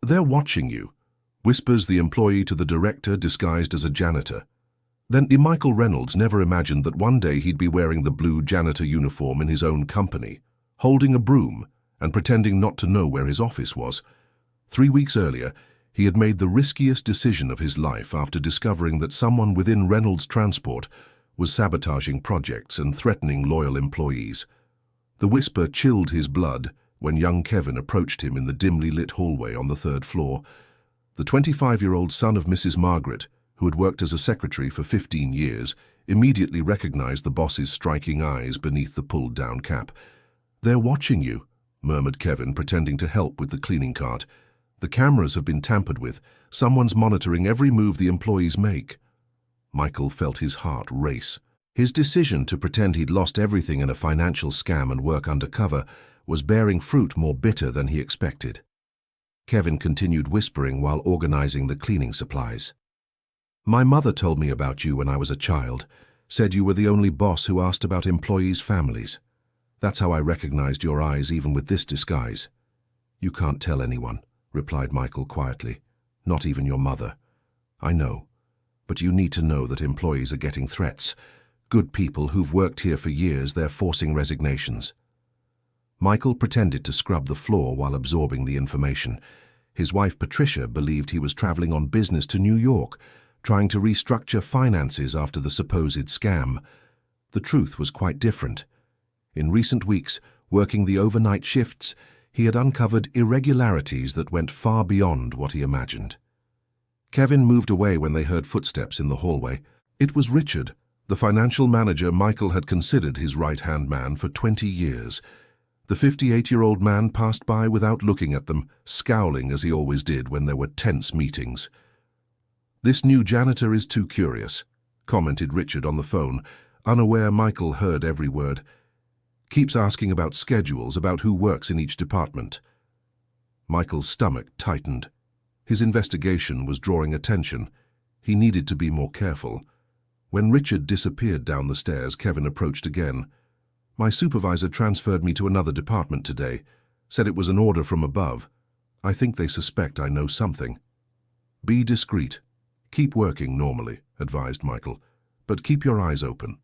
"They're watching you," whispers the employee to the director disguised as a janitor. Then Michael Reynolds never imagined that one day he'd be wearing the blue janitor uniform in his own company, holding a broom and pretending not to know where his office was. 3 weeks earlier, he had made the riskiest decision of his life after discovering that someone within Reynolds Transport was sabotaging projects and threatening loyal employees. The whisper chilled his blood when young Kevin approached him in the dimly lit hallway on the 3rd floor. The 25-year-old son of Mrs. Margaret, who had worked as a secretary for 15 years, immediately recognized the boss's striking eyes beneath the pulled-down cap. "They're watching you," murmured Kevin, pretending to help with the cleaning cart. "The cameras have been tampered with. Someone's monitoring every move the employees make." Michael felt his heart race. His decision to pretend he'd lost everything in a financial scam and work undercover was bearing fruit more bitter than he expected. Kevin continued whispering while organizing the cleaning supplies. "My mother told me about you when I was a child, said you were the only boss who asked about employees' families. That's how I recognized your eyes even with this disguise." "You can't tell anyone," replied Michael quietly. "Not even your mother." "I know, but you need to know that employees are getting threats. Good people who've worked here for years, they're forcing resignations." Michael pretended to scrub the floor while absorbing the information. His wife Patricia believed he was traveling on business to New York, trying to restructure finances after the supposed scam. The truth was quite different. In recent weeks, working the overnight shifts, he had uncovered irregularities that went far beyond what he imagined. Kevin moved away when they heard footsteps in the hallway. It was Richard, the financial manager Michael had considered his right-hand man for 20 years. The 58-year-old man passed by without looking at them, scowling as he always did when there were tense meetings. "This new janitor is too curious," commented Richard on the phone, unaware Michael heard every word. "Keeps asking about schedules, about who works in each department." Michael's stomach tightened. His investigation was drawing attention. He needed to be more careful. When Richard disappeared down the stairs, Kevin approached again. "My supervisor transferred me to another department today. Said it was an order from above. I think they suspect I know something." "Be discreet. Keep working normally," advised Michael, "but keep your eyes open."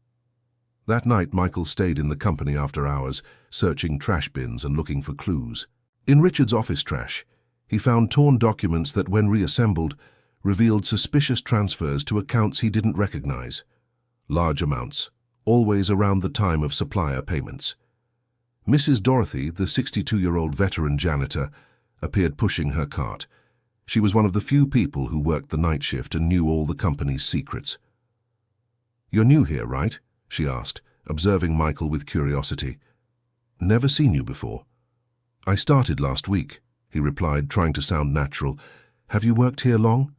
That night, Michael stayed in the company after hours, searching trash bins and looking for clues. In Richard's office trash, he found torn documents that, when reassembled, revealed suspicious transfers to accounts he didn't recognize. Large amounts, always around the time of supplier payments. Mrs. Dorothy, the 62-year-old veteran janitor, appeared pushing her cart. She was one of the few people who worked the night shift and knew all the company's secrets. "You're new here, right?" she asked, observing Michael with curiosity. "Never seen you before." "I started last week," he replied, trying to sound natural. "Have you worked here long?"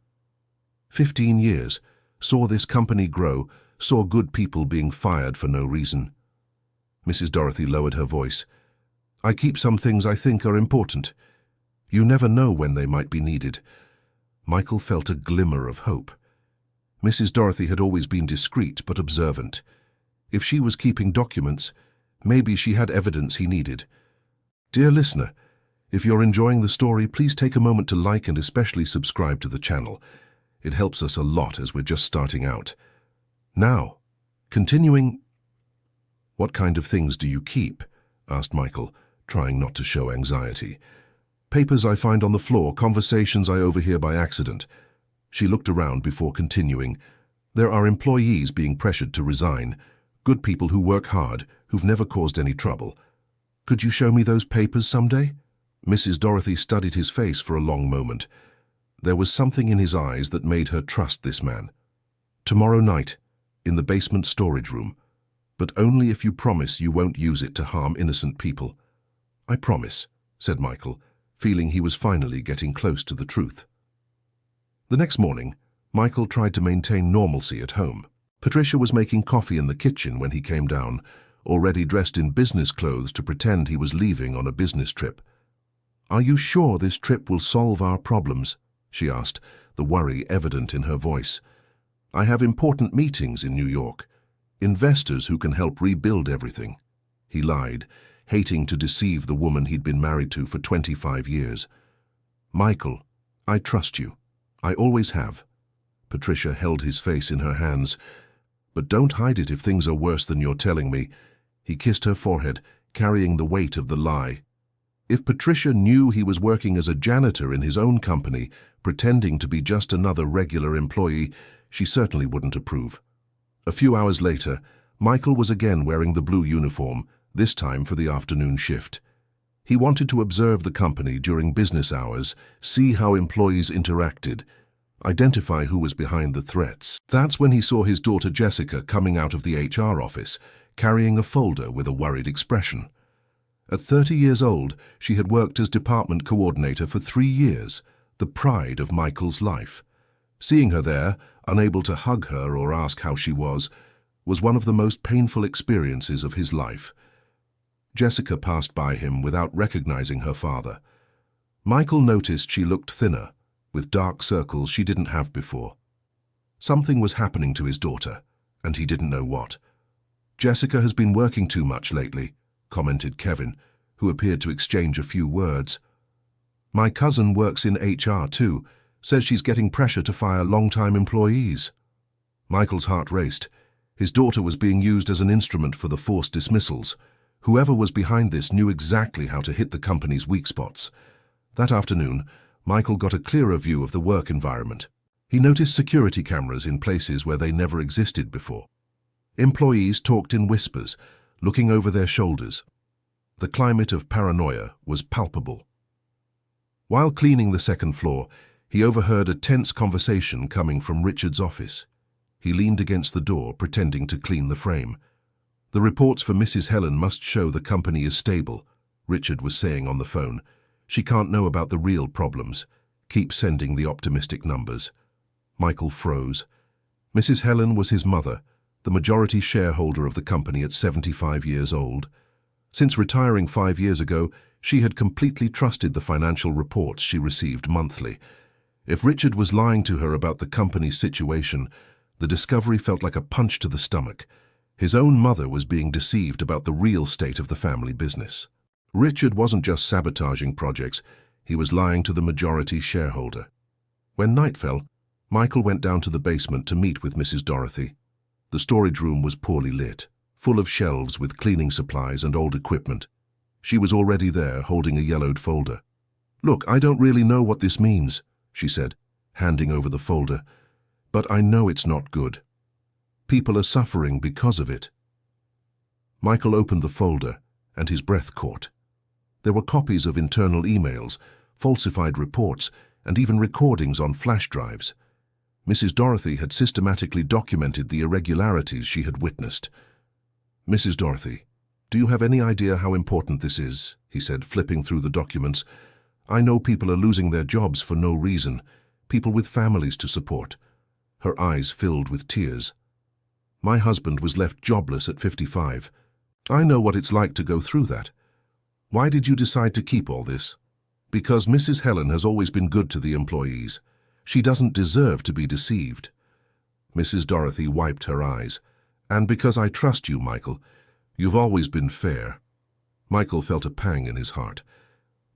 15 years. Saw this company grow, saw good people being fired for no reason." Mrs. Dorothy lowered her voice. "I keep some things I think are important. You never know when they might be needed." Michael felt a glimmer of hope. Mrs. Dorothy had always been discreet but observant. If she was keeping documents, maybe she had evidence he needed. Dear listener, if you're enjoying the story, please take a moment to like and especially subscribe to the channel. It helps us a lot as we're just starting out. Now, continuing... "What kind of things do you keep?" asked Michael, trying not to show anxiety. "Papers I find on the floor, conversations I overhear by accident." She looked around before continuing. "There are employees being pressured to resign, good people who work hard, who've never caused any trouble. Could you show me those papers someday?" Mrs. Dorothy studied his face for a long moment. There was something in his eyes that made her trust this man. "Tomorrow night, in the basement storage room, but only if you promise you won't use it to harm innocent people." "I promise," said Michael, feeling he was finally getting close to the truth. The next morning, Michael tried to maintain normalcy at home. Patricia was making coffee in the kitchen when he came down, already dressed in business clothes to pretend he was leaving on a business trip. "Are you sure this trip will solve our problems?" she asked, the worry evident in her voice. "I have important meetings in New York. Investors who can help rebuild everything." He lied, hating to deceive the woman he'd been married to for 25 years. "Michael," I trust you. I always have. Patricia held his face in her hands. But don't hide it if things are worse than you're telling me. He kissed her forehead, carrying the weight of the lie. If Patricia knew he was working as a janitor in his own company, pretending to be just another regular employee, she certainly wouldn't approve. A few hours later, Michael was again wearing the blue uniform, this time for the afternoon shift. He wanted to observe the company during business hours, see how employees interacted, identify who was behind the threats. That's when he saw his daughter Jessica coming out of the HR office, carrying a folder with a worried expression. At 30 years old, she had worked as department coordinator for 3 years, the pride of Michael's life. Seeing her there, unable to hug her or ask how she was one of the most painful experiences of his life. Jessica passed by him without recognizing her father. Michael noticed she looked thinner, with dark circles she didn't have before. Something was happening to his daughter, and he didn't know what. Jessica has been working too much lately, commented Kevin, who appeared to exchange a few words. My cousin works in HR too, says she's getting pressure to fire long-time employees. Michael's heart raced. His daughter was being used as an instrument for the forced dismissals. Whoever was behind this knew exactly how to hit the company's weak spots. That afternoon, Michael got a clearer view of the work environment. He noticed security cameras in places where they never existed before. Employees talked in whispers, looking over their shoulders. The climate of paranoia was palpable. While cleaning the second floor, he overheard a tense conversation coming from Richard's office. He leaned against the door, pretending to clean the frame. The reports for Mrs. Helen must show the company is stable, Richard was saying on the phone. She can't know about the real problems. Keep sending the optimistic numbers. Michael froze. Mrs. Helen was his mother, the majority shareholder of the company at 75 years old. Since retiring 5 years ago, she had completely trusted the financial reports she received monthly. If Richard was lying to her about the company's situation, the discovery felt like a punch to the stomach. His own mother was being deceived about the real state of the family business. Richard wasn't just sabotaging projects, he was lying to the majority shareholder. When night fell, Michael went down to the basement to meet with Mrs. Dorothy. The storage room was poorly lit, full of shelves with cleaning supplies and old equipment. She was already there, holding a yellowed folder. Look, I don't really know what this means, she said, handing over the folder, but I know it's not good. People are suffering because of it. Michael opened the folder, and his breath caught. There were copies of internal emails, falsified reports, and even recordings on flash drives. Mrs. Dorothy had systematically documented the irregularities she had witnessed. Mrs. Dorothy, do you have any idea how important this is? He said, flipping through the documents. I know people are losing their jobs for no reason, people with families to support. Her eyes filled with tears. My husband was left jobless at 55. I know what it's like to go through that. Why did you decide to keep all this? Because Mrs. Helen has always been good to the employees. She doesn't deserve to be deceived. Mrs. Dorothy wiped her eyes. And because I trust you, Michael. You've always been fair. Michael felt a pang in his heart.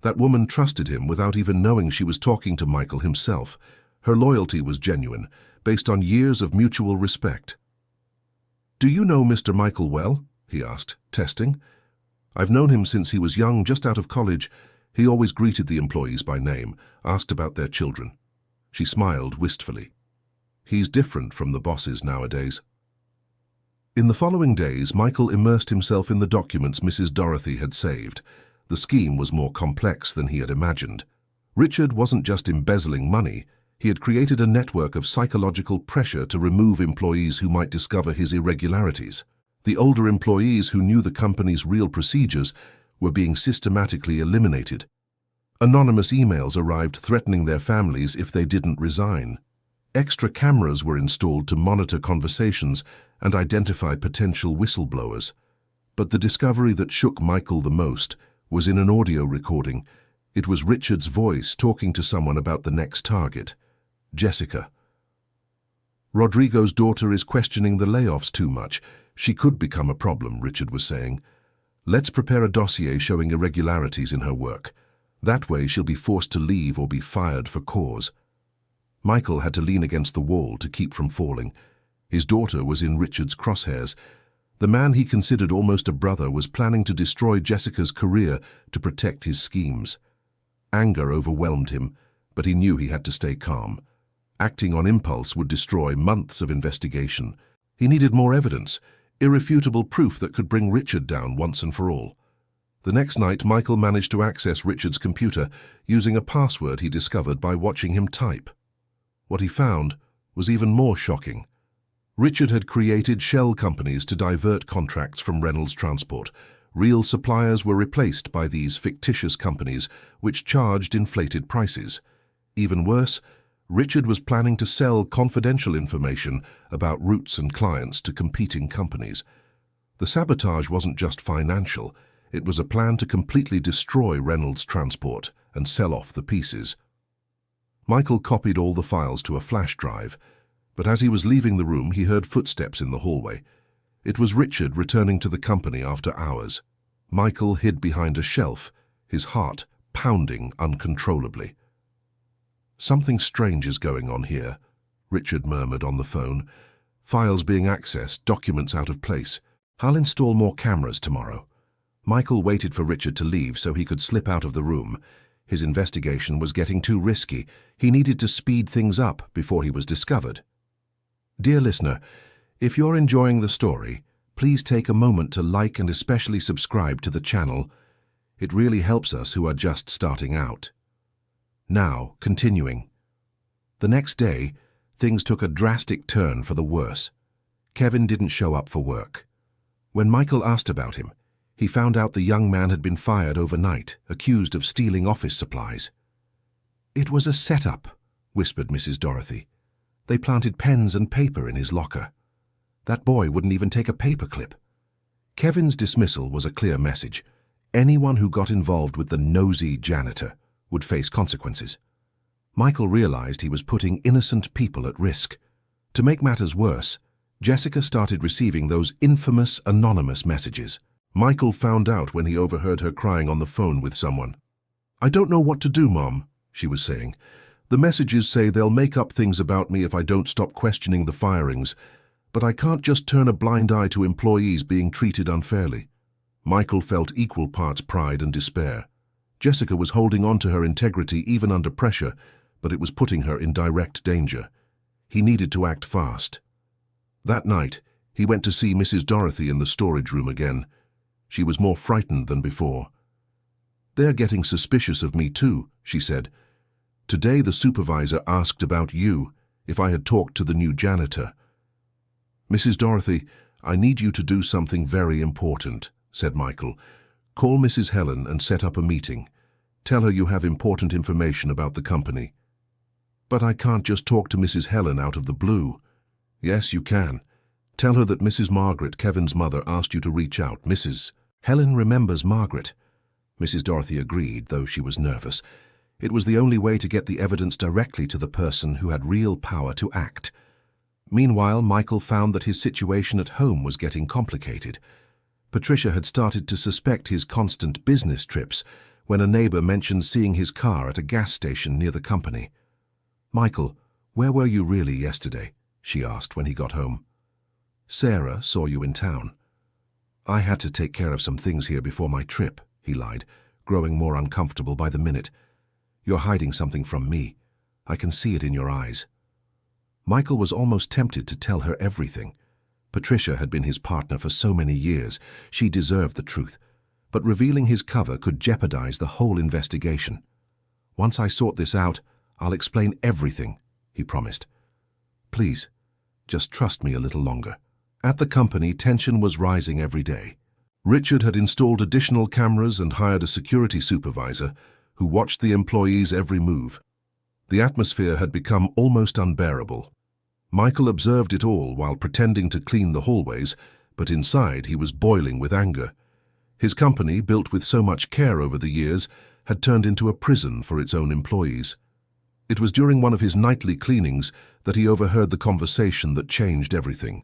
That woman trusted him without even knowing she was talking to Michael himself. Her loyalty was genuine, based on years of mutual respect. Do you know Mr. Michael well? He asked, testing. I've known him since he was young, just out of college. He always greeted the employees by name, asked about their children. She smiled wistfully. He's different from the bosses nowadays. In the following days, Michael immersed himself in the documents Mrs. Dorothy had saved. The scheme was more complex than he had imagined. Richard wasn't just embezzling money. He had created a network of psychological pressure to remove employees who might discover his irregularities. The older employees who knew the company's real procedures were being systematically eliminated. Anonymous emails arrived threatening their families if they didn't resign. Extra cameras were installed to monitor conversations and identify potential whistleblowers. But the discovery that shook Michael the most was in an audio recording. It was Richard's voice talking to someone about the next target, Jessica. Rodrigo's daughter is questioning the layoffs too much. She could become a problem, Richard was saying. Let's prepare a dossier showing irregularities in her work. That way she'll be forced to leave or be fired for cause. Michael had to lean against the wall to keep from falling. His daughter was in Richard's crosshairs. The man he considered almost a brother was planning to destroy Jessica's career to protect his schemes. Anger overwhelmed him, but he knew he had to stay calm. Acting on impulse would destroy months of investigation. He needed more evidence, irrefutable proof that could bring Richard down once and for all. The next night, Michael managed to access Richard's computer using a password he discovered by watching him type. What he found was even more shocking. Richard had created shell companies to divert contracts from Reynolds Transport. Real suppliers were replaced by these fictitious companies, which charged inflated prices. Even worse, Richard was planning to sell confidential information about routes and clients to competing companies. The sabotage wasn't just financial. It was a plan to completely destroy Reynolds Transport and sell off the pieces. Michael copied all the files to a flash drive, but as he was leaving the room, he heard footsteps in the hallway. It was Richard returning to the company after hours. Michael hid behind a shelf, his heart pounding uncontrollably. "Something strange is going on here," Richard murmured on the phone. "Files being accessed, documents out of place. I'll install more cameras tomorrow." Michael waited for Richard to leave so he could slip out of the room. His investigation was getting too risky. He needed to speed things up before he was discovered. Dear listener, if you're enjoying the story, please take a moment to like and especially subscribe to the channel. It really helps us who are just starting out. Now, continuing. The next day, things took a drastic turn for the worse. Kevin didn't show up for work. When Michael asked about him, he found out the young man had been fired overnight, accused of stealing office supplies. "It was a setup," whispered Mrs. Dorothy. "They planted pens and paper in his locker. That boy wouldn't even take a paperclip." Kevin's dismissal was a clear message. Anyone who got involved with the nosy janitor would face consequences. Michael realized he was putting innocent people at risk. To make matters worse, Jessica started receiving those infamous anonymous messages. Michael found out when he overheard her crying on the phone with someone. "I don't know what to do, Mom," she was saying. "The messages say they'll make up things about me if I don't stop questioning the firings, but I can't just turn a blind eye to employees being treated unfairly." Michael felt equal parts pride and despair. Jessica was holding on to her integrity even under pressure, but it was putting her in direct danger. He needed to act fast. That night, he went to see Mrs. Dorothy in the storage room again. She was more frightened than before. "They're getting suspicious of me too," she said. "Today the supervisor asked about you, if I had talked to the new janitor." "Mrs. Dorothy, I need you to do something very important," said Michael. "Call Mrs. Helen and set up a meeting. Tell her you have important information about the company." "But I can't just talk to Mrs. Helen out of the blue." "Yes, you can. Tell her that Mrs. Margaret, Kevin's mother, asked you to reach out. Mrs. Helen remembers Margaret." Mrs. Dorothy agreed, though she was nervous. It was the only way to get the evidence directly to the person who had real power to act. Meanwhile, Michael found that his situation at home was getting complicated. Patricia had started to suspect his constant business trips when a neighbor mentioned seeing his car at a gas station near the company. "Michael, where were you really yesterday?" she asked when he got home. "Sarah saw you in town." "I had to take care of some things here before my trip," he lied, growing more uncomfortable by the minute. "You're hiding something from me. I can see it in your eyes." Michael was almost tempted to tell her everything. Patricia had been his partner for so many years. She deserved the truth. But revealing his cover could jeopardize the whole investigation. "Once I sort this out, I'll explain everything," he promised. "Please, just trust me a little longer." At the company, tension was rising every day. Richard had installed additional cameras and hired a security supervisor who watched the employees' every move. The atmosphere had become almost unbearable. Michael observed it all while pretending to clean the hallways, but inside he was boiling with anger. His company, built with so much care over the years, had turned into a prison for its own employees. It was during one of his nightly cleanings that he overheard the conversation that changed everything.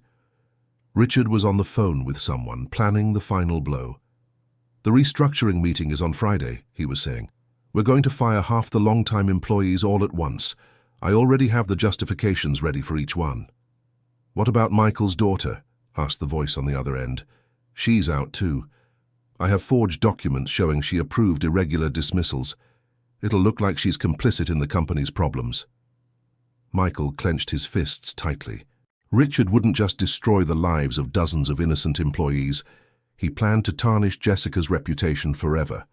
Richard was on the phone with someone, planning the final blow. "The restructuring meeting is on Friday," he was saying. We're going to fire half the long-time employees all at once. I already have the justifications ready for each one." "What about Michael's daughter?" asked the voice on the other end. "She's out too. I have forged documents showing she approved irregular dismissals. It'll look like she's complicit in the company's problems." Michael clenched his fists tightly. Richard wouldn't just destroy the lives of dozens of innocent employees. He planned to tarnish Jessica's reputation forever.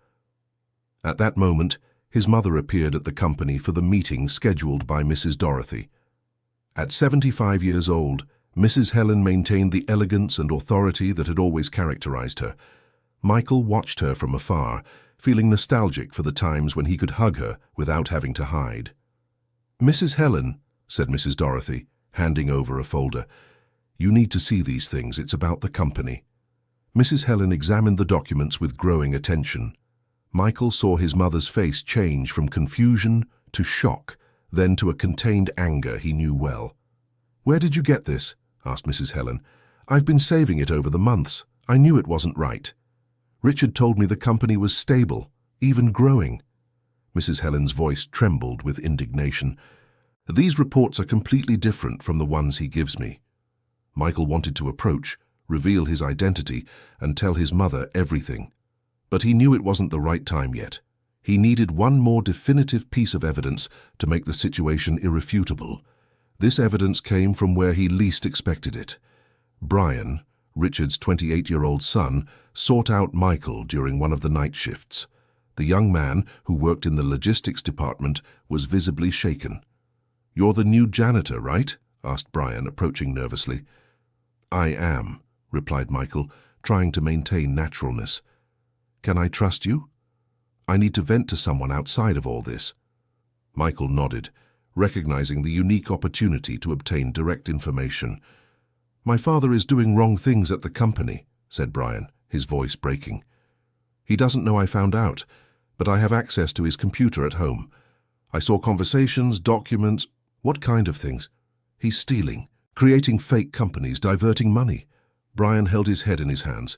At that moment, his mother appeared at the company for the meeting scheduled by Mrs. Dorothy. At 75 years old, Mrs. Helen maintained the elegance and authority that had always characterized her. Michael watched her from afar, feeling nostalgic for the times when he could hug her without having to hide. "Mrs. Helen," said Mrs. Dorothy, handing over a folder, "you need to see these things. It's about the company." Mrs. Helen examined the documents with growing attention. Michael saw his mother's face change from confusion to shock, then to a contained anger he knew well. "Where did you get this?" asked Mrs. Helen. "I've been saving it over the months. I knew it wasn't right. Richard told me the company was stable, even growing." Mrs. Helen's voice trembled with indignation. "These reports are completely different from the ones he gives me." Michael wanted to approach, reveal his identity, and tell his mother everything. But he knew it wasn't the right time yet. He needed one more definitive piece of evidence to make the situation irrefutable. This evidence came from where he least expected it. Brian, Richard's 28-year-old son, sought out Michael during one of the night shifts. The young man, who worked in the logistics department, was visibly shaken. "You're the new janitor, right?" asked Brian, approaching nervously. "I am," replied Michael, trying to maintain naturalness. "Can I trust you? I need to vent to someone outside of all this." Michael nodded, recognizing the unique opportunity to obtain direct information. "My father is doing wrong things at the company," said Brian, his voice breaking. "He doesn't know I found out, but I have access to his computer at home. I saw conversations, documents." "What kind of things?" "He's stealing, creating fake companies, diverting money." Brian held his head in his hands.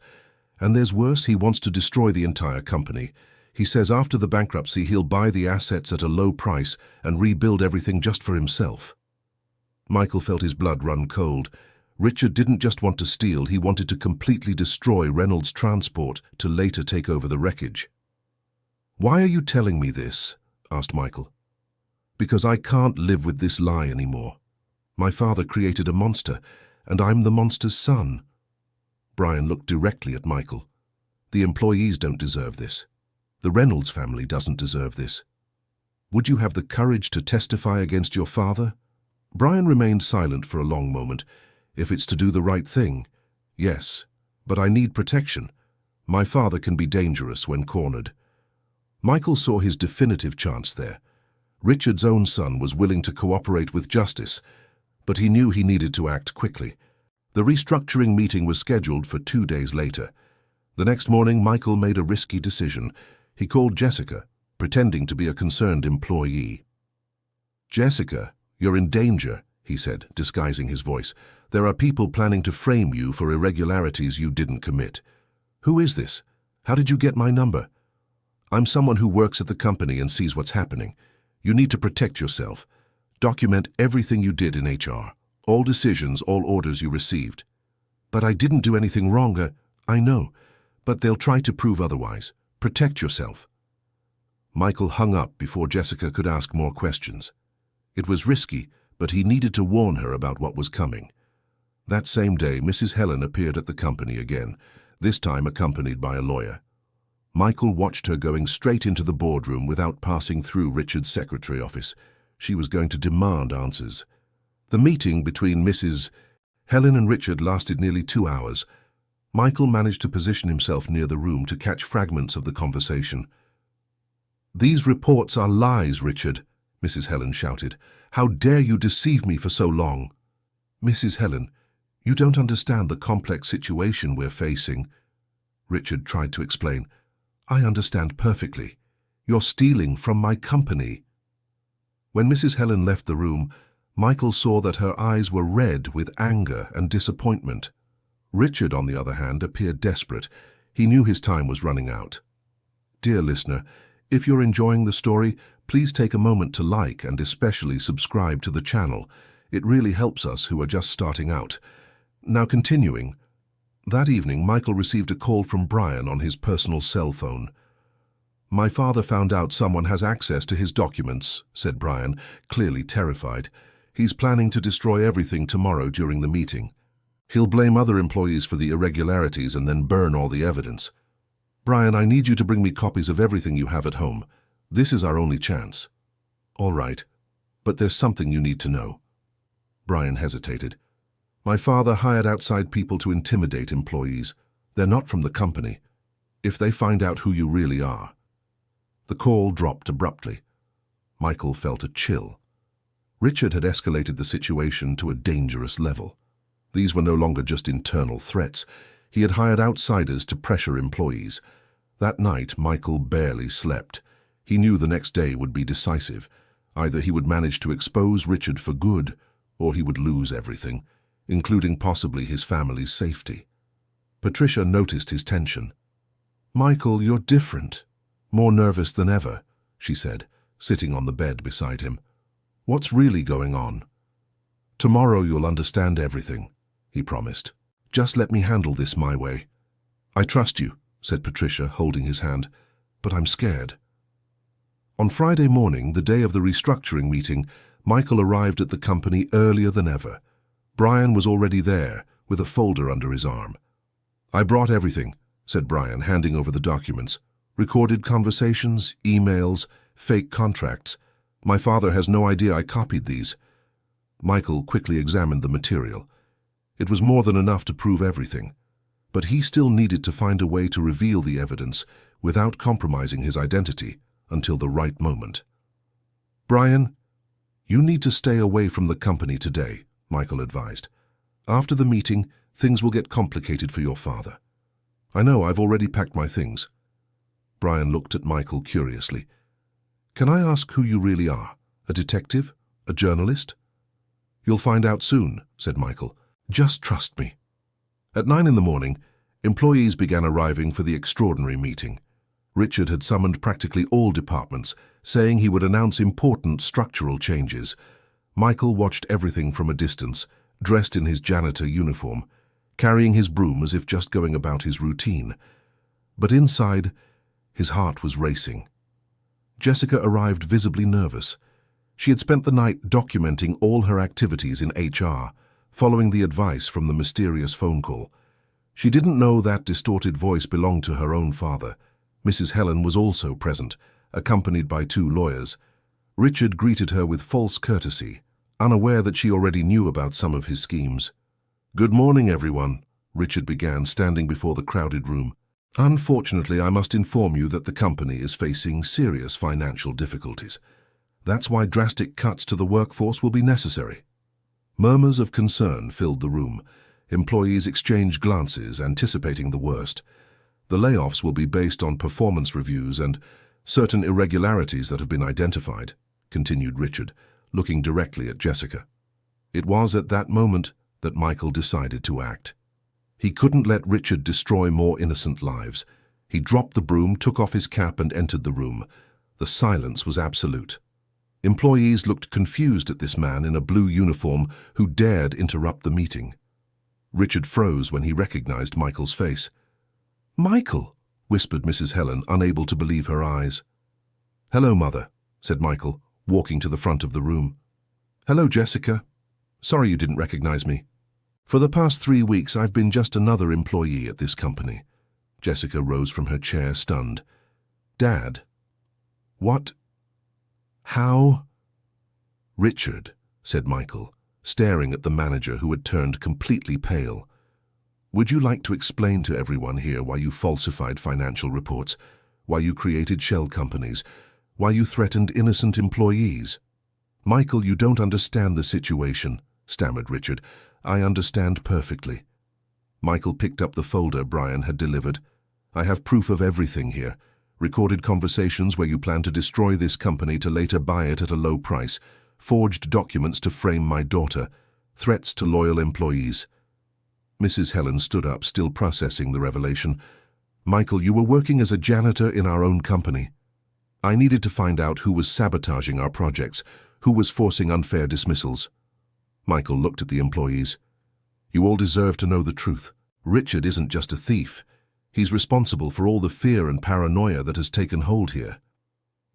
"And there's worse, he wants to destroy the entire company. He says after the bankruptcy he'll buy the assets at a low price and rebuild everything just for himself." Michael felt his blood run cold. Richard didn't just want to steal, he wanted to completely destroy Reynolds' transport to later take over the wreckage. "Why are you telling me this?" asked Michael. "Because I can't live with this lie anymore. My father created a monster, and I'm the monster's son." Brian looked directly at Michael. "The employees don't deserve this. The Reynolds family doesn't deserve this. Would you have the courage to testify against your father?" Brian remained silent for a long moment. "If it's to do the right thing, yes, but I need protection. My father can be dangerous when cornered." Michael saw his definitive chance there. Richard's own son was willing to cooperate with justice, but he knew he needed to act quickly. The restructuring meeting was scheduled for 2 days later. The next morning, Michael made a risky decision. He called Jessica, pretending to be a concerned employee. "Jessica, you're in danger," he said, disguising his voice. "There are people planning to frame you for irregularities you didn't commit." "Who is this? How did you get my number?" "I'm someone who works at the company and sees what's happening. You need to protect yourself. Document everything you did in HR, all decisions, all orders you received." "But I didn't do anything wrong." "I know, but they'll try to prove otherwise. Protect yourself." Michael hung up before Jessica could ask more questions. It was risky, but he needed to warn her about what was coming. That same day, Mrs. Helen appeared at the company again, this time accompanied by a lawyer. Michael watched her going straight into the boardroom without passing through Richard's secretary office. She was going to demand answers. The meeting between Mrs. Helen and Richard lasted nearly 2 hours. Michael managed to position himself near the room to catch fragments of the conversation. "These reports are lies, Richard," Mrs. Helen shouted. "How dare you deceive me for so long?" "Mrs. Helen, you don't understand the complex situation we're facing," Richard tried to explain. "I understand perfectly. You're stealing from my company." When Mrs. Helen left the room, Michael saw that her eyes were red with anger and disappointment. Richard, on the other hand, appeared desperate. He knew his time was running out. Dear listener, If you're enjoying the story, please take a moment to like and especially subscribe to the channel. It really helps us who are just starting out. Now continuing. That evening, Michael received a call from Brian on his personal cell phone. "My father found out someone has access to his documents," said Brian, clearly terrified. "He's planning to destroy everything tomorrow during the meeting. He'll blame other employees for the irregularities and then burn all the evidence. Brian, I need you to bring me copies of everything you have at home. This is our only chance." "All right, but there's something you need to know." Brian hesitated. "My father hired outside people to intimidate employees. They're not from the company. If they find out who you really are..." The call dropped abruptly. Michael felt a chill. Richard had escalated the situation to a dangerous level. These were no longer just internal threats. He had hired outsiders to pressure employees. That night, Michael barely slept. He knew the next day would be decisive. Either he would manage to expose Richard for good, or he would lose everything, including possibly his family's safety. Patricia noticed his tension. "Michael, you're different. More nervous than ever," she said, sitting on the bed beside him. "What's really going on?" "Tomorrow you'll understand everything," he promised. "Just let me handle this my way." "I trust you," said Patricia, holding his hand, "but I'm scared." On Friday morning, the day of the restructuring meeting, Michael arrived at the company earlier than ever. Brian was already there, with a folder under his arm. "I brought everything," said Brian, handing over the documents. "Recorded conversations, emails, fake contracts. My father has no idea I copied these." Michael quickly examined the material. It was more than enough to prove everything, but he still needed to find a way to reveal the evidence without compromising his identity until the right moment. "Brian, you need to stay away from the company today," Michael advised. "After the meeting, things will get complicated for your father." "I know, I've already packed my things." Brian looked at Michael curiously. "Can I ask who you really are? A detective? A journalist?" "You'll find out soon," said Michael. "Just trust me." At 9 in the morning, employees began arriving for the extraordinary meeting. Richard had summoned practically all departments, saying he would announce important structural changes. Michael watched everything from a distance, dressed in his janitor uniform, carrying his broom as if just going about his routine. But inside, his heart was racing. Jessica arrived visibly nervous. She had spent the night documenting all her activities in HR, following the advice from the mysterious phone call. She didn't know that distorted voice belonged to her own father. Mrs. Helen was also present, accompanied by 2 lawyers. Richard greeted her with false courtesy, unaware that she already knew about some of his schemes. "Good morning, everyone," Richard began, standing before the crowded room. "Unfortunately, I must inform you that the company is facing serious financial difficulties. That's why drastic cuts to the workforce will be necessary." Murmurs of concern filled the room. Employees exchanged glances, anticipating the worst. "The layoffs will be based on performance reviews and certain irregularities that have been identified," continued Richard, looking directly at Jessica. It was at that moment that Michael decided to act. He couldn't let Richard destroy more innocent lives. He dropped the broom, took off his cap, and entered the room. The silence was absolute. Employees looked confused at this man in a blue uniform who dared interrupt the meeting. Richard froze when he recognized Michael's face. "Michael," whispered Mrs. Helen, unable to believe her eyes. "Hello, Mother," said Michael, walking to the front of the room. "Hello, Jessica. Sorry you didn't recognize me. For the past 3 weeks, I've been just another employee at this company." Jessica rose from her chair, stunned. "Dad? What? How?" "Richard," said Michael, staring at the manager who had turned completely pale. "Would you like to explain to everyone here why you falsified financial reports, why you created shell companies, why you threatened innocent employees?" "Michael, you don't understand the situation," stammered Richard. "I understand perfectly." Michael picked up the folder Brian had delivered. "I have proof of everything here. Recorded conversations where you plan to destroy this company to later buy it at a low price, forged documents to frame my daughter, threats to loyal employees." Mrs. Helen stood up, still processing the revelation. "Michael, you were working as a janitor in our own company." I needed to find out who was sabotaging our projects, who was forcing unfair dismissals. Michael looked at the employees. You all deserve to know the truth. Richard isn't just a thief. He's responsible for all the fear and paranoia that has taken hold here.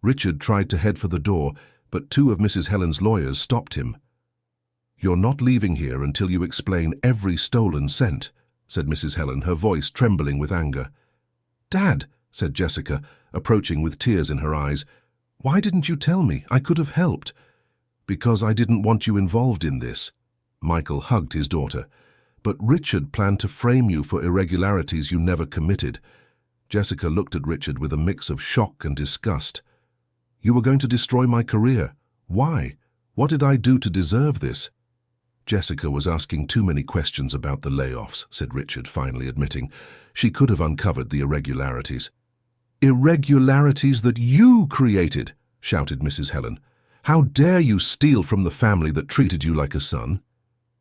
Richard tried to head for the door, but two of Mrs. Helen's lawyers stopped him. You're not leaving here until you explain every stolen cent, said Mrs. Helen, her voice trembling with anger. Dad, said Jessica, approaching with tears in her eyes, why didn't you tell me? I could have helped. Because I didn't want you involved in this. Michael hugged his daughter. But Richard planned to frame you for irregularities you never committed. Jessica looked at Richard with a mix of shock and disgust. You were going to destroy my career. Why? What did I do to deserve this? Jessica was asking too many questions about the layoffs, said Richard, finally admitting. She could have uncovered the irregularities. Irregularities that you created, shouted Mrs. Helen. How dare you steal from the family that treated you like a son?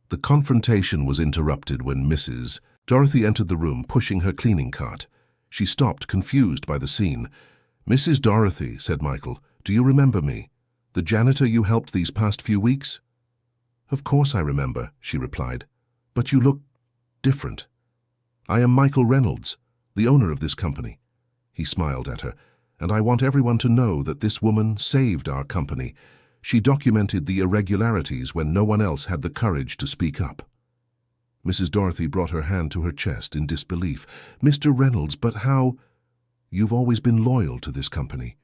The confrontation was interrupted when Mrs. Dorothy entered the room, pushing her cleaning cart. She stopped, confused by the scene. Mrs. Dorothy, said Michael, do you remember me? The janitor you helped these past few weeks? Of course I remember, she replied. But you look different. I am Michael Reynolds, the owner of this company. He smiled at her. And I want everyone to know that this woman saved our company. She documented the irregularities when no one else had the courage to speak up. Mrs. Dorothy brought her hand to her chest in disbelief. Mr. Reynolds, but how? You've always been loyal to this company.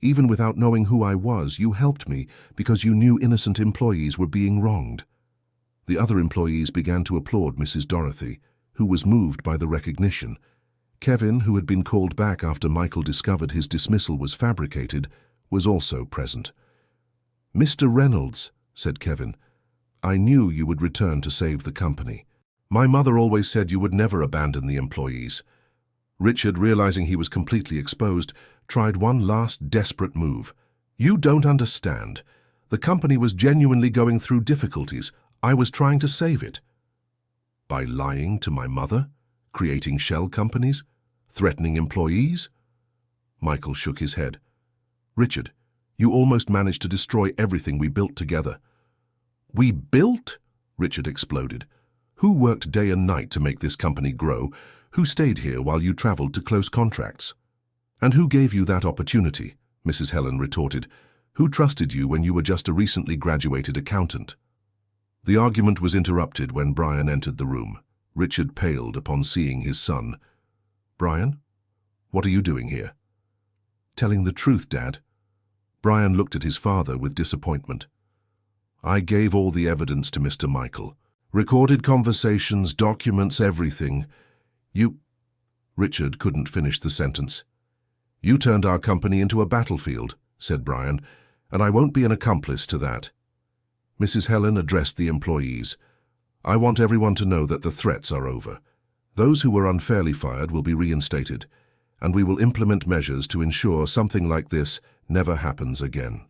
Even without knowing who I was, you helped me because you knew innocent employees were being wronged. The other employees began to applaud Mrs. Dorothy, who was moved by the recognition. Kevin, who had been called back after Michael discovered his dismissal was fabricated, was also present. Mr. Reynolds, said Kevin, I knew you would return to save the company. My mother always said you would never abandon the employees. Richard, realizing he was completely exposed, tried one last desperate move. You don't understand. The company was genuinely going through difficulties. I was trying to save it. By lying to my mother? Creating shell companies? Threatening employees? Michael shook his head. Richard, you almost managed to destroy everything we built together. We built? Richard exploded. Who worked day and night to make this company grow? Who stayed here while you traveled to close contracts? And who gave you that opportunity? Mrs. Helen retorted. Who trusted you when you were just a recently graduated accountant? The argument was interrupted when Brian entered the room. Richard paled upon seeing his son. Brian, what are you doing here? Telling the truth, Dad. Brian looked at his father with disappointment. I gave all the evidence to Mr. Michael. Recorded conversations, documents, everything. Richard couldn't finish the sentence. You turned our company into a battlefield, said Brian, and I won't be an accomplice to that. Mrs. Helen addressed the employees. I want everyone to know that the threats are over. Those who were unfairly fired will be reinstated, and we will implement measures to ensure something like this never happens again.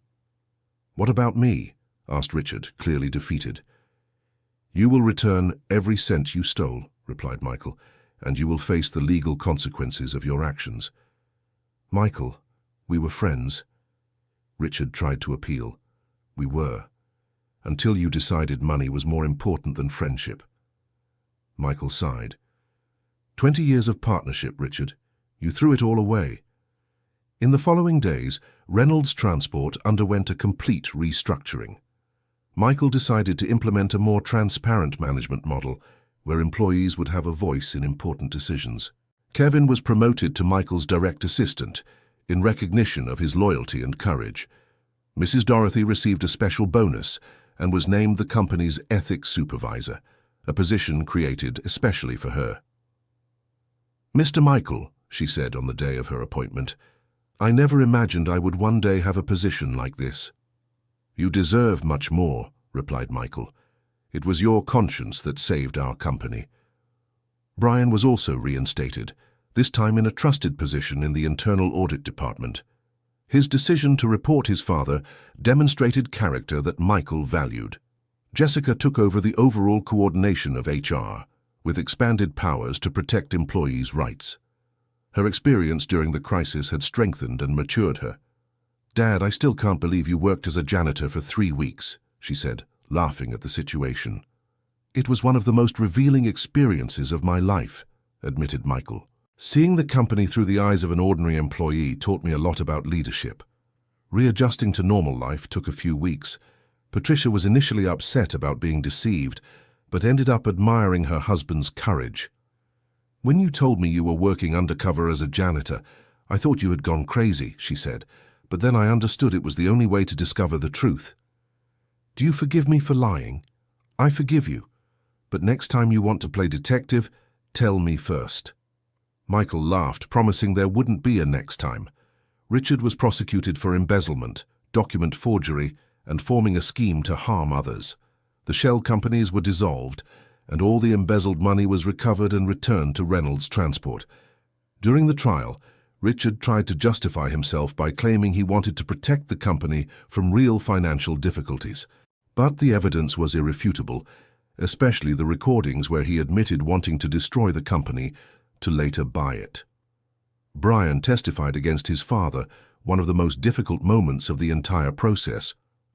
What about me? Asked Richard, clearly defeated. You will return every cent you stole, replied Michael, and you will face the legal consequences of your actions. Michael, we were friends. Richard tried to appeal. We were. Until you decided money was more important than friendship. Michael sighed. 20 years of partnership, Richard. You threw it all away. In the following days, Reynolds Transport underwent a complete restructuring. Michael decided to implement a more transparent management model where employees would have a voice in important decisions. Kevin was promoted to Michael's direct assistant in recognition of his loyalty and courage. Mrs. Dorothy received a special bonus and was named the company's ethics supervisor, a position created especially for her. Mr. Michael, she said on the day of her appointment, I never imagined I would one day have a position like this. You deserve much more, replied Michael. It was your conscience that saved our company. Brian was also reinstated, this time in a trusted position in the Internal Audit Department. His decision to report his father demonstrated character that Michael valued. Jessica took over the overall coordination of HR, with expanded powers to protect employees' rights. Her experience during the crisis had strengthened and matured her. "Dad, I still can't believe you worked as a janitor for 3 weeks," she said, laughing at the situation. "It was one of the most revealing experiences of my life," admitted Michael. "Seeing the company through the eyes of an ordinary employee taught me a lot about leadership." Readjusting to normal life took a few weeks. Patricia was initially upset about being deceived, but ended up admiring her husband's courage. "When you told me you were working undercover as a janitor, I thought you had gone crazy," she said, "but then I understood it was the only way to discover the truth." "Do you forgive me for lying?" "I forgive you. But next time you want to play detective, tell me first." Michael laughed, promising there wouldn't be a next time. Richard was prosecuted for embezzlement, document forgery, and forming a scheme to harm others. The shell companies were dissolved, and all the embezzled money was recovered and returned to Reynolds Transport. During the trial, Richard tried to justify himself by claiming he wanted to protect the company from real financial difficulties. But the evidence was irrefutable, especially the recordings where he admitted wanting to destroy the company to later buy it. Brian testified against his father, one of the most difficult moments of the entire process,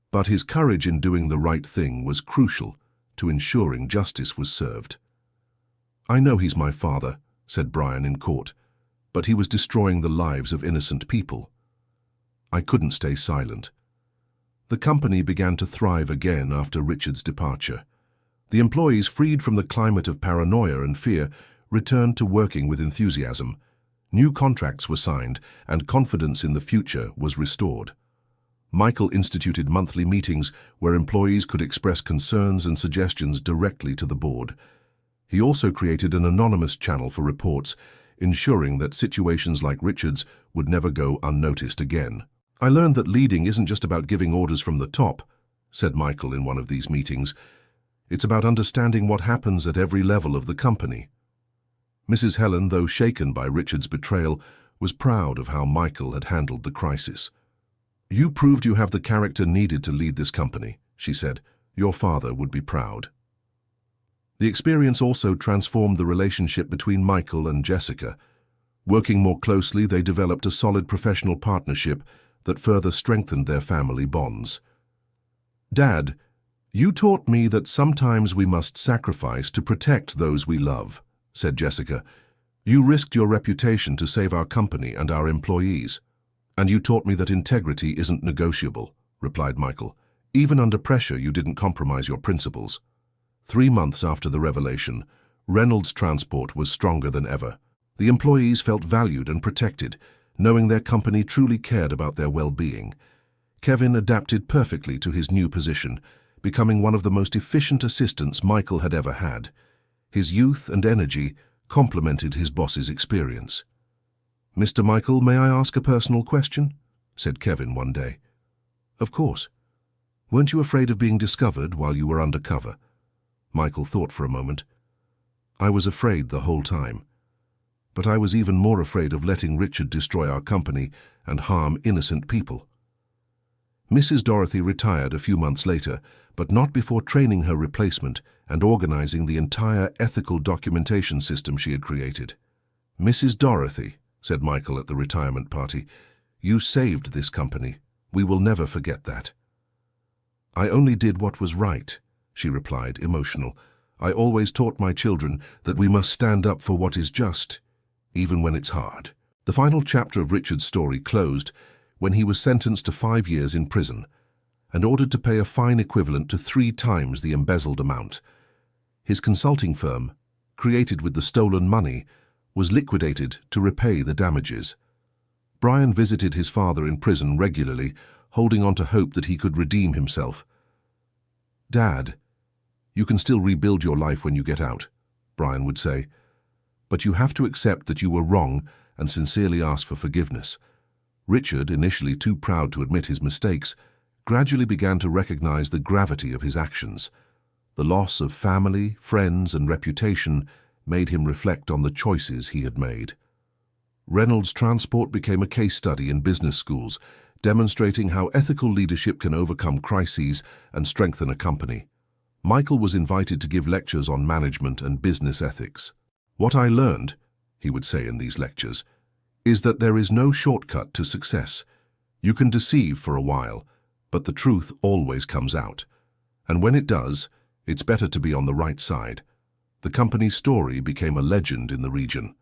but his courage in doing the right thing was crucial to ensuring justice was served. "I know he's my father," said Brian in court, "but he was destroying the lives of innocent people." I couldn't stay silent. The company began to thrive again after Richard's departure. The employees, freed from the climate of paranoia and fear, returned to working with enthusiasm. New contracts were signed, and confidence in the future was restored. Michael instituted monthly meetings where employees could express concerns and suggestions directly to the board. He also created an anonymous channel for reports, ensuring that situations like Richard's would never go unnoticed again. "I learned that leading isn't just about giving orders from the top," said Michael in one of these meetings. "It's about understanding what happens at every level of the company." Mrs. Helen, though shaken by Richard's betrayal, was proud of how Michael had handled the crisis. "You proved you have the character needed to lead this company," she said. "Your father would be proud." The experience also transformed the relationship between Michael and Jessica. Working more closely, they developed a solid professional partnership that further strengthened their family bonds. "Dad, you taught me that sometimes we must sacrifice to protect those we love," said Jessica. "You risked your reputation to save our company and our employees." "And you taught me that integrity isn't negotiable," replied Michael. "Even under pressure, you didn't compromise your principles." 3 months after the revelation, Reynolds Transport was stronger than ever. The employees felt valued and protected, knowing their company truly cared about their well-being. Kevin adapted perfectly to his new position, becoming one of the most efficient assistants Michael had ever had. His youth and energy complemented his boss's experience. "Mr. Michael, may I ask a personal question?" said Kevin one day. "Of course. Weren't you afraid of being discovered while you were undercover?" Michael thought for a moment. "I was afraid the whole time. But I was even more afraid of letting Richard destroy our company and harm innocent people." Mrs. Dorothy retired a few months later, but not before training her replacement and organizing the entire ethical documentation system she had created. "Mrs. Dorothy," said Michael at the retirement party, "you saved this company. We will never forget that." "I only did what was right," she replied, emotional. "I always taught my children that we must stand up for what is just, even when it's hard." The final chapter of Richard's story closed when he was sentenced to 5 years in prison and ordered to pay a fine equivalent to 3 times the embezzled amount. His consulting firm, created with the stolen money, was liquidated to repay the damages. Brian visited his father in prison regularly, holding on to hope that he could redeem himself. "Dad, you can still rebuild your life when you get out," Brian would say. "But you have to accept that you were wrong and sincerely ask for forgiveness." Richard, initially too proud to admit his mistakes, gradually began to recognize the gravity of his actions. The loss of family, friends, and reputation made him reflect on the choices he had made. Reynolds Transport became a case study in business schools, demonstrating how ethical leadership can overcome crises and strengthen a company. Michael was invited to give lectures on management and business ethics. "What I learned," he would say in these lectures, "is that there is no shortcut to success. You can deceive for a while, but the truth always comes out. And when it does, it's better to be on the right side. The company's story became a legend in the region.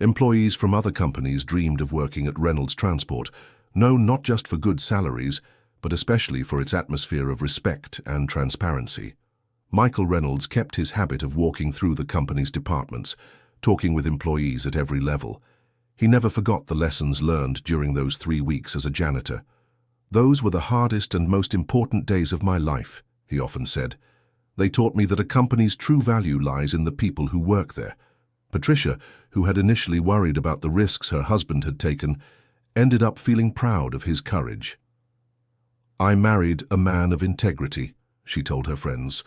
Employees from other companies dreamed of working at Reynolds Transport, known not just for good salaries, but especially for its atmosphere of respect and transparency. Michael Reynolds kept his habit of walking through the company's departments, talking with employees at every level. He never forgot the lessons learned during those 3 weeks as a janitor. "Those were the hardest and most important days of my life," he often said. "They taught me that a company's true value lies in the people who work there." Patricia, who had initially worried about the risks her husband had taken, ended up feeling proud of his courage. "I married a man of integrity," she told her friends,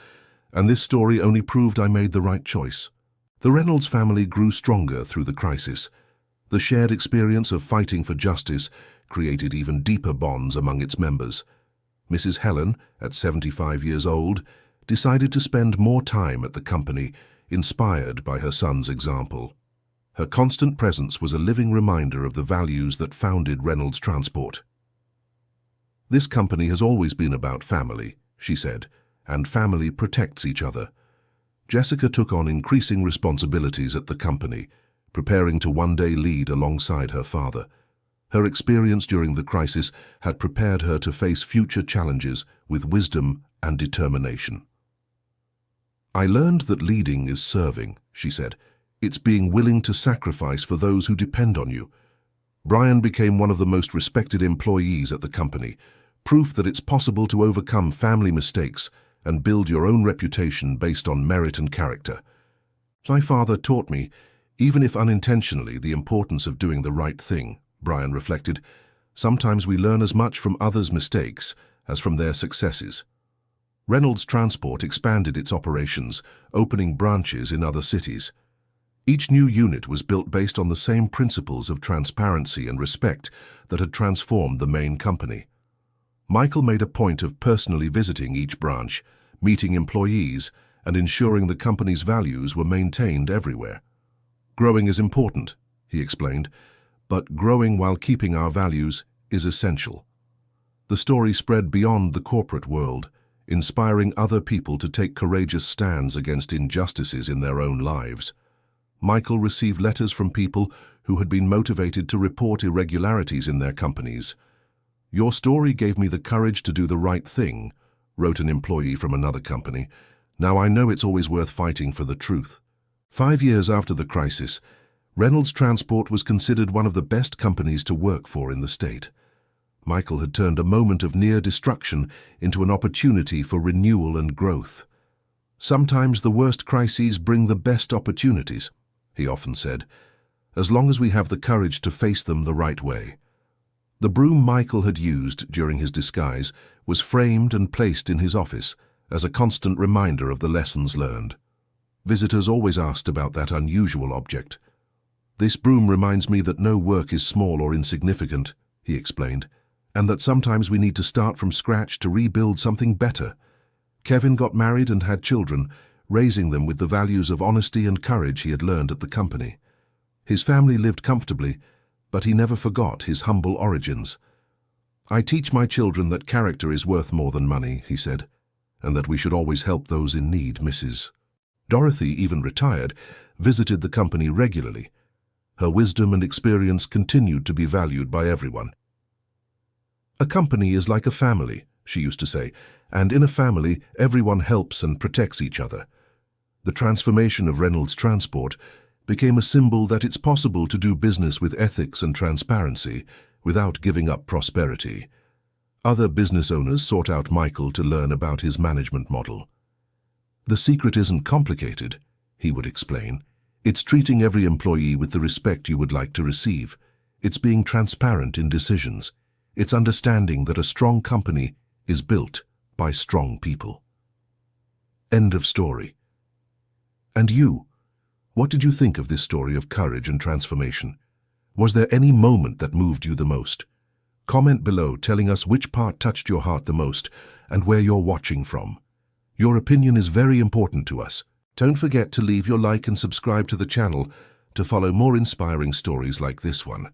"and this story only proved I made the right choice." The Reynolds family grew stronger through the crisis. The shared experience of fighting for justice created even deeper bonds among its members. Mrs. Helen, at 75 years old, decided to spend more time at the company, inspired by her son's example. Her constant presence was a living reminder of the values that founded Reynolds Transport. "This company has always been about family," she said, "and family protects each other." Jessica took on increasing responsibilities at the company, preparing to one day lead alongside her father. Her experience during the crisis had prepared her to face future challenges with wisdom and determination. "I learned that leading is serving," she said. "It's being willing to sacrifice for those who depend on you." Brian became one of the most respected employees at the company, proof that it's possible to overcome family mistakes and build your own reputation based on merit and character. "My father taught me, even if unintentionally, the importance of doing the right thing," Brian reflected. "Sometimes we learn as much from others' mistakes as from their successes." Reynolds Transport expanded its operations, opening branches in other cities. Each new unit was built based on the same principles of transparency and respect that had transformed the main company. Michael made a point of personally visiting each branch, meeting employees, and ensuring the company's values were maintained everywhere. "Growing is important," he explained, "but growing while keeping our values is essential." The story spread beyond the corporate world, inspiring other people to take courageous stands against injustices in their own lives. Michael received letters from people who had been motivated to report irregularities in their companies. "Your story gave me the courage to do the right thing," wrote an employee from another company. "Now I know it's always worth fighting for the truth." 5 years after the crisis, Reynolds Transport was considered one of the best companies to work for in the state. Michael had turned a moment of near destruction into an opportunity for renewal and growth. "Sometimes the worst crises bring the best opportunities," he often said, "as long as we have the courage to face them the right way." The broom Michael had used during his disguise was framed and placed in his office as a constant reminder of the lessons learned. Visitors always asked about that unusual object. "This broom reminds me that no work is small or insignificant," he explained, "and that sometimes we need to start from scratch to rebuild something better." Kevin got married and had children, raising them with the values of honesty and courage he had learned at the company. His family lived comfortably, but he never forgot his humble origins. "I teach my children that character is worth more than money," he said, "and that we should always help those in need." Mrs. Dorothy, even retired, visited the company regularly. Her wisdom and experience continued to be valued by everyone. "A company is like a family," she used to say, "and in a family, everyone helps and protects each other." The transformation of Reynolds Transport became a symbol that it's possible to do business with ethics and transparency without giving up prosperity. Other business owners sought out Michael to learn about his management model. "The secret isn't complicated," he would explain. "It's treating every employee with the respect you would like to receive. It's being transparent in decisions. It's understanding that a strong company is built by strong people." End of story. And you? What did you think of this story of courage and transformation? Was there any moment that moved you the most? Comment below telling us which part touched your heart the most and where you're watching from. Your opinion is very important to us. Don't forget to leave your like and subscribe to the channel to follow more inspiring stories like this one.